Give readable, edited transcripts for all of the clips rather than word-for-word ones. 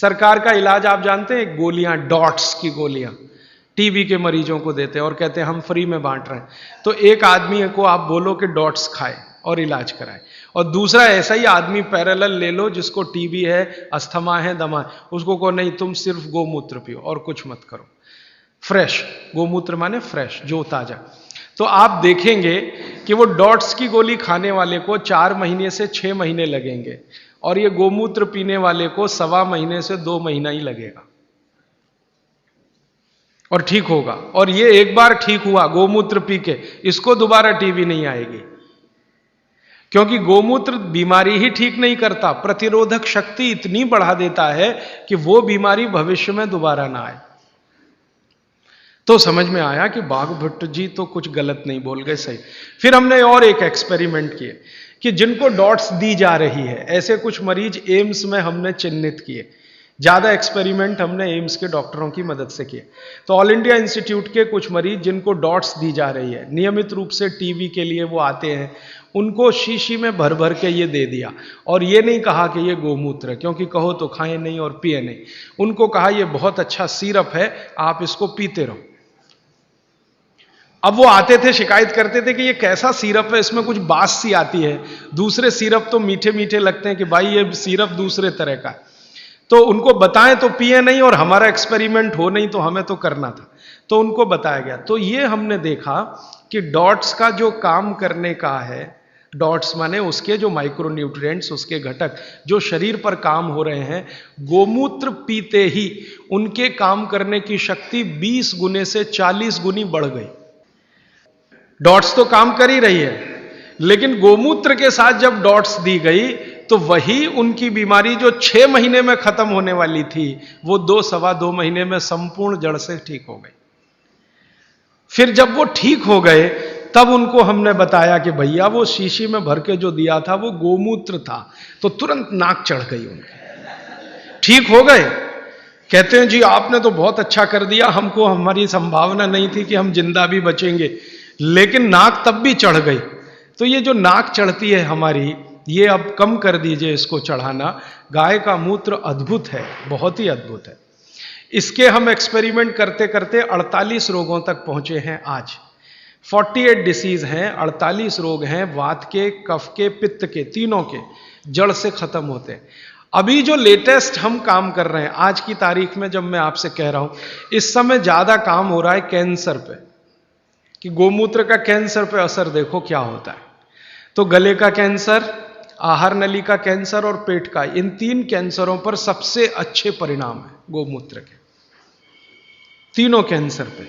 सरकार का इलाज आप जानते हैं, गोलियां, डॉट्स की गोलियां टीबी के मरीजों को देते हैं और कहते हैं हम फ्री में बांट रहे हैं। तो एक आदमी को आप बोलो कि डॉट्स खाए और इलाज कराए, और दूसरा ऐसा ही आदमी पैरेलल ले लो जिसको टीबी है, अस्थमा है, दमा है, उसको कहो नहीं तुम सिर्फ गोमूत्र पियो और कुछ मत करो। फ्रेश गोमूत्र माने फ्रेश, जो ताजा। तो आप देखेंगे कि वो डॉट्स की गोली खाने वाले को 4 महीने से 6 महीने लगेंगे, और ये गोमूत्र पीने वाले को 1.25 महीने से 2 महीना ही लगेगा और ठीक होगा। और ये एक बार ठीक हुआ गोमूत्र पी के, इसको दोबारा टीबी नहीं आएगी, क्योंकि गोमूत्र बीमारी ही ठीक नहीं करता, प्रतिरोधक शक्ति इतनी बढ़ा देता है कि वो बीमारी भविष्य में दोबारा ना आए। तो समझ में आया कि बाघभट्ट जी तो कुछ गलत नहीं बोल गए, सही। फिर हमने और एक एक्सपेरिमेंट किए कि जिनको डॉट्स दी जा रही है, ऐसे कुछ मरीज एम्स में हमने चिन्हित किए। ज्यादा एक्सपेरिमेंट हमने एम्स के डॉक्टरों की मदद से किए। तो ऑल इंडिया इंस्टीट्यूट के कुछ मरीज जिनको डॉट्स दी जा रही है, नियमित रूप से टीबी के लिए वो आते हैं, उनको शीशी में भर भर के ये दे दिया, और ये नहीं कहा कि ये गोमूत्र है, क्योंकि कहो तो खाएं नहीं और पिए नहीं। उनको कहा ये बहुत अच्छा सिरप है, आप इसको पीते रहो। अब वो आते थे, शिकायत करते थे कि ये कैसा सिरप है, इसमें कुछ बास सी आती है, दूसरे सिरप तो मीठे मीठे लगते हैं, कि भाई ये सिरप दूसरे तरह का है। तो उनको बताएं तो पिए नहीं, और हमारा एक्सपेरिमेंट हो नहीं तो हमें तो करना था, तो उनको बताया गया। तो ये हमने देखा कि डॉट्स का जो काम करने का है, डॉट्स माने उसके जो माइक्रोन्यूट्रिएंट्स, उसके घटक जो शरीर पर काम हो रहे हैं, गोमूत्र पीते ही उनके काम करने की शक्ति 20 गुने से 40 गुनी बढ़ गई। डॉट्स तो काम कर ही रही है, लेकिन गोमूत्र के साथ जब डॉट्स दी गई तो वही उनकी बीमारी जो 6 महीने में खत्म होने वाली थी, वो 2-2.25 महीने में संपूर्ण जड़ से ठीक हो गई। फिर जब वो ठीक हो गए, तब उनको हमने बताया कि भैया वो शीशी में भर के जो दिया था वो गोमूत्र था। तो तुरंत नाक चढ़ गई उनकी, ठीक हो गए। कहते हैं जी आपने तो बहुत अच्छा कर दिया, हमको हमारी संभावना नहीं थी कि हम जिंदा भी बचेंगे, लेकिन नाक तब भी चढ़ गई। तो ये जो नाक चढ़ती है हमारी, ये अब कम कर दीजिए इसको चढ़ाना। गाय का मूत्र अद्भुत है, बहुत ही अद्भुत है। इसके हम एक्सपेरिमेंट करते करते 48 रोगों तक पहुंचे हैं आज। 48 डिसीज हैं, 48 रोग हैं, वात के, कफ के, पित्त के, तीनों के जड़ से खत्म होते हैं। अभी जो लेटेस्ट हम काम कर रहे हैं आज की तारीख में, जब मैं आपसे कह रहा हूं, इस समय ज्यादा काम हो रहा है कैंसर पे, कि गोमूत्र का कैंसर पे असर देखो क्या होता है। तो गले का कैंसर, आहार नली का कैंसर और पेट का, इन 3 कैंसरों पर सबसे अच्छे परिणाम है गोमूत्र के, तीनों कैंसर पे।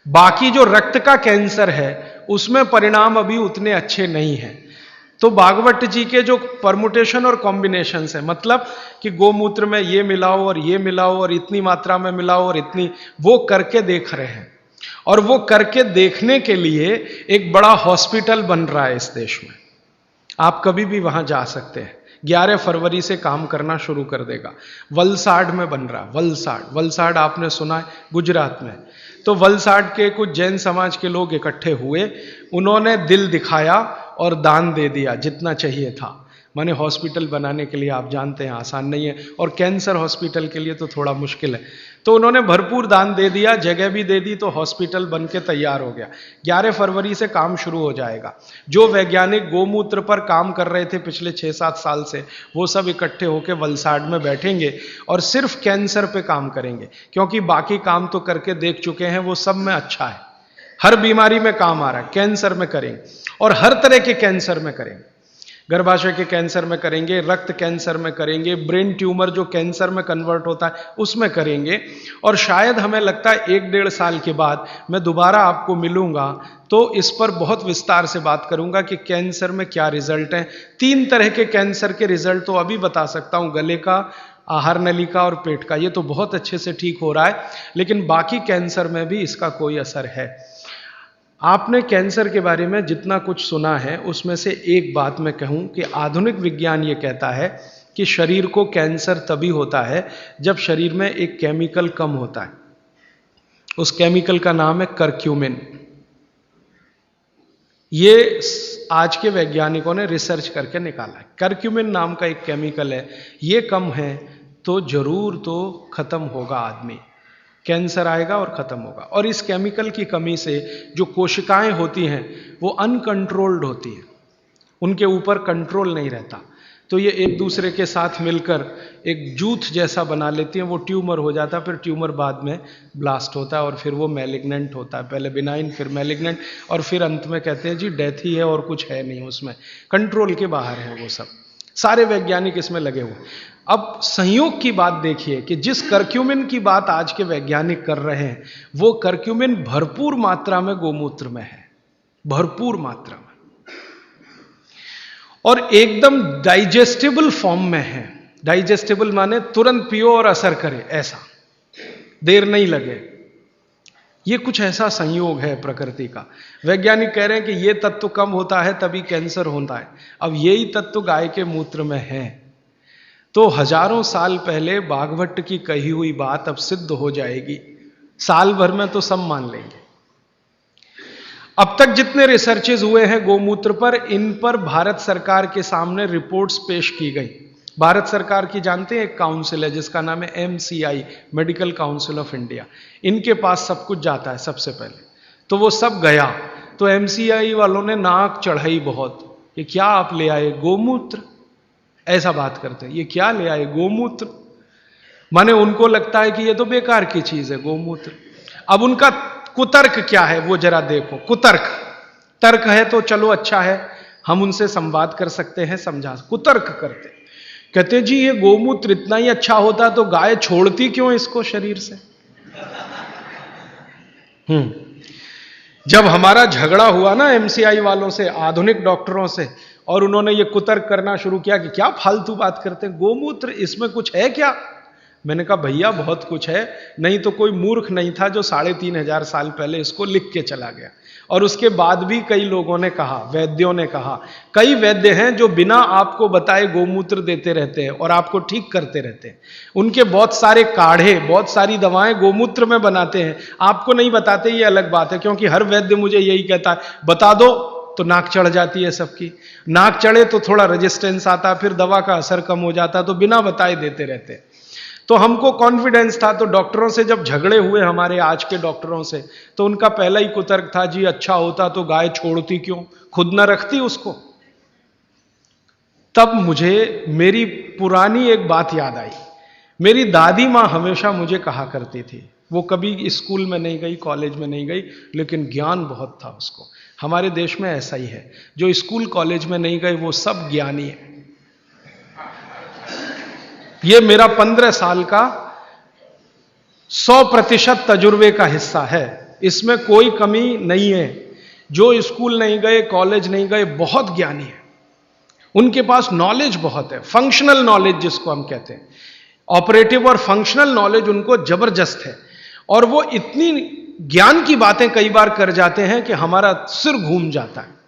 बाकी जो रक्त का कैंसर है उसमें परिणाम अभी उतने अच्छे नहीं हैं। तो बाघभट्ट जी के जो परमुटेशन और कॉम्बिनेशन है, मतलब कि गोमूत्र में ये मिलाओ और ये मिलाओ और इतनी मात्रा में मिलाओ और इतनी, वो करके देख रहे हैं। और वो करके देखने के लिए एक बड़ा हॉस्पिटल बन रहा है इस देश में, आप कभी भी वहां जा सकते हैं। 11 फरवरी से काम करना शुरू कर देगा। वलसाड में बन रहा, वलसाड आपने सुना है, गुजरात में। तो वलसाड के कुछ जैन समाज के लोग इकट्ठे हुए, उन्होंने दिल दिखाया और दान दे दिया जितना चाहिए था। माने हॉस्पिटल बनाने के लिए आप जानते हैं आसान नहीं है, और कैंसर हॉस्पिटल के लिए तो थोड़ा मुश्किल है। तो उन्होंने भरपूर दान दे दिया, जगह भी दे दी, तो हॉस्पिटल बन के तैयार हो गया। 11 फरवरी से काम शुरू हो जाएगा। जो वैज्ञानिक गोमूत्र पर काम कर रहे थे पिछले 6-7 साल से, वो सब इकट्ठे होकर वलसाड में बैठेंगे और सिर्फ कैंसर पे काम करेंगे, क्योंकि बाकी काम तो करके देख चुके हैं, वो सब में अच्छा है, हर बीमारी में काम आ रहा है। कैंसर में करेंगे, और हर तरह के कैंसर में करेंगे। गर्भाशय के कैंसर में करेंगे, रक्त कैंसर में करेंगे, ब्रेन ट्यूमर जो कैंसर में कन्वर्ट होता है उसमें करेंगे। और शायद हमें लगता है 1-1.5 साल के बाद मैं दोबारा आपको मिलूंगा तो इस पर बहुत विस्तार से बात करूंगा कि कैंसर में क्या रिजल्ट है। 3 तरह के कैंसर के रिजल्ट तो अभी बता सकता हूं, गले का, आहार नली का और पेट का, ये तो बहुत अच्छे से ठीक हो रहा है, लेकिन बाकी कैंसर में भी इसका कोई असर है। आपने कैंसर के बारे में जितना कुछ सुना है उसमें से एक बात मैं कहूं कि आधुनिक विज्ञान ये कहता है कि शरीर को कैंसर तभी होता है जब शरीर में एक केमिकल कम होता है। उस केमिकल का नाम है करक्यूमिन। ये आज के वैज्ञानिकों ने रिसर्च करके निकाला है। करक्यूमिन नाम का एक केमिकल है, ये कम है तो जरूर तो खत्म होगा आदमी, कैंसर आएगा और खत्म होगा। और इस केमिकल की कमी से जो कोशिकाएं होती हैं वो अनकंट्रोल्ड होती हैं, उनके ऊपर कंट्रोल नहीं रहता, तो ये एक दूसरे के साथ मिलकर एक जूथ जैसा बना लेती हैं, वो ट्यूमर हो जाता है, फिर ट्यूमर बाद में ब्लास्ट होता है और फिर वो मैलिग्नेंट होता है, पहले बिनाइन फिर मैलिग्नेंट, और फिर अंत में कहते हैं जी डेथ ही है और कुछ है नहीं उसमें, कंट्रोल के बाहर है वो सब। सारे वैज्ञानिक इसमें लगे हुए। अब संयोग की बात देखिए कि जिस करक्यूमिन की बात आज के वैज्ञानिक कर रहे हैं, वो करक्यूमिन भरपूर मात्रा में गोमूत्र में है, भरपूर मात्रा में, और एकदम डाइजेस्टेबल फॉर्म में है। डाइजेस्टेबल माने तुरंत पियो और असर करे, ऐसा देर नहीं लगे। ये कुछ ऐसा संयोग है प्रकृति का। वैज्ञानिक कह रहे हैं कि ये तत्व कम होता है तभी कैंसर होता है। अब यही तत्व गाय के मूत्र में है, तो हजारों साल पहले बाघभट्ट की कही हुई बात अब सिद्ध हो जाएगी, साल भर में तो सब मान लेंगे। अब तक जितने रिसर्चेज हुए हैं गोमूत्र पर, इन पर भारत सरकार के सामने रिपोर्ट्स पेश की गई। भारत सरकार की जानते हैं एक काउंसिल है जिसका नाम है MCI, medical council of India. इनके पास सब कुछ जाता है सबसे पहले, तो वो सब गया, तो MCI वालों ने नाक चढ़ाई बहुत, ये क्या आप ले आए गोमूत्र, ऐसा बात करते हैं, ये क्या ले आए गोमूत्र, माने उनको लगता है कि ये तो बेकार की चीज है गोमूत्र। अब उनका कुतर्क क्या है वो जरा देखो। कुतर्क, तर्क है तो चलो अच्छा है, हम उनसे संवाद कर सकते हैं, समझा। कुतर्क करते, कहते जी ये गोमूत्र इतना ही अच्छा होता तो गाय छोड़ती क्यों इसको शरीर से। जब हमारा झगड़ा हुआ ना MCI वालों से, आधुनिक डॉक्टरों से, और उन्होंने ये कुतर्क करना शुरू किया कि क्या फालतू बात करते हैं, गोमूत्र इसमें कुछ है क्या। मैंने कहा भैया बहुत कुछ है, नहीं तो कोई मूर्ख नहीं था जो 3500 साल पहले इसको लिख के चला गया। और उसके बाद भी कई लोगों ने कहा, वैद्यों ने कहा, कई वैद्य हैं जो बिना आपको बताए गोमूत्र देते रहते हैं और आपको ठीक करते रहते हैं। उनके बहुत सारे काढ़े, बहुत सारी दवाएं गोमूत्र में बनाते हैं, आपको नहीं बताते, ये अलग बात है, क्योंकि हर वैद्य मुझे यही कहता है बता दो, तो नाक चढ़ जाती है सबकी, नाक चढ़े तो थोड़ा रेजिस्टेंस आता, फिर दवा का असर कम हो जाता, तो बिना बताए देते रहते हैं। तो हमको कॉन्फिडेंस था, तो डॉक्टरों से जब झगड़े हुए हमारे आज के डॉक्टरों से, तो उनका पहला ही कुतर्क था जी अच्छा होता तो गाय छोड़ती क्यों, खुद न रखती उसको। तब मुझे मेरी पुरानी एक बात याद आई। मेरी दादी मां हमेशा मुझे कहा करती थी, वो कभी स्कूल में नहीं गई, कॉलेज में नहीं गई, लेकिन ज्ञान बहुत था उसको। हमारे देश में ऐसा ही है, जो स्कूल कॉलेज में नहीं गए वो सब ज्ञानी है। ये मेरा 15 साल का 100% तजुर्बे का हिस्सा है, इसमें कोई कमी नहीं है। जो स्कूल नहीं गए, कॉलेज नहीं गए, बहुत ज्ञानी है, उनके पास नॉलेज बहुत है, फंक्शनल नॉलेज जिसको हम कहते हैं, ऑपरेटिव और फंक्शनल नॉलेज उनको जबरदस्त है। और वो इतनी ज्ञान की बातें कई बार कर जाते हैं कि हमारा सिर घूम जाता है।